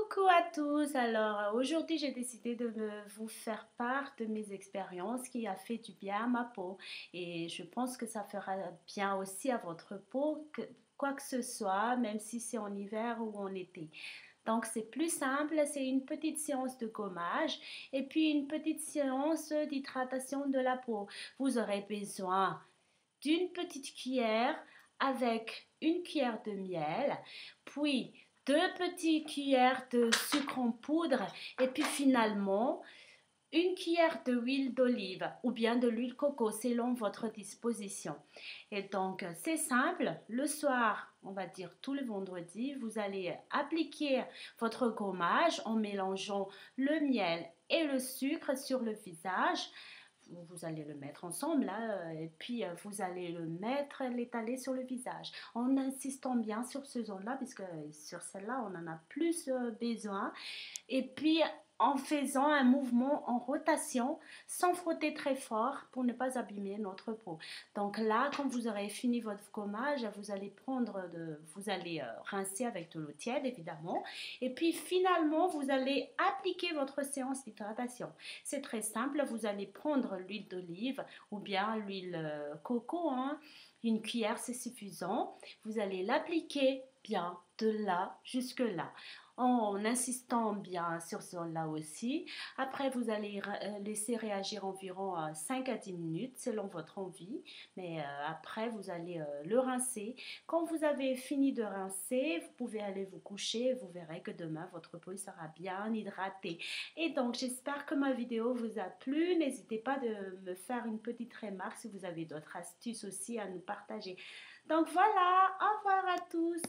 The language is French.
Coucou à tous. Alors aujourd'hui j'ai décidé de vous faire part de mes expériences qui a fait du bien à ma peau et je pense que ça fera bien aussi à votre peau, quoi que ce soit, même si c'est en hiver ou en été. Donc c'est plus simple, c'est une petite séance de gommage et puis une petite séance d'hydratation de la peau. Vous aurez besoin d'une petite cuillère avec une cuillère de miel, puis deux petites cuillères de sucre en poudre et puis finalement une cuillère d'huile d'olive ou bien de l'huile coco selon votre disposition. Et donc c'est simple, le soir, on va dire tout le vendredi, vous allez appliquer votre gommage en mélangeant le miel et le sucre sur le visage. Vous allez le mettre ensemble là, et puis vous allez le mettre, l'étaler sur le visage en insistant bien sur ce zone-là, puisque sur celle-là on en a plus besoin. Et puis en faisant un mouvement en rotation sans frotter très fort pour ne pas abîmer notre peau. Donc là, quand vous aurez fini votre gommage, vous allez rincer avec de l'eau tiède évidemment. Et puis finalement, vous allez appliquer votre séance d'hydratation. C'est très simple, vous allez prendre l'huile d'olive ou bien l'huile coco, hein. Une cuillère, c'est suffisant. Vous allez l'appliquer bien de là jusque là en insistant bien sur ce là aussi. Après, vous allez laisser réagir environ 5 à 10 minutes selon votre envie. Mais après, vous allez le rincer. Quand vous avez fini de rincer, vous pouvez aller vous coucher. Vous verrez que demain, votre peau sera bien hydratée. Et donc, j'espère que ma vidéo vous a plu. N'hésitez pas de me faire une petite remarque si vous avez d'autres astuces aussi à nous partager. Donc voilà, au revoir à tous.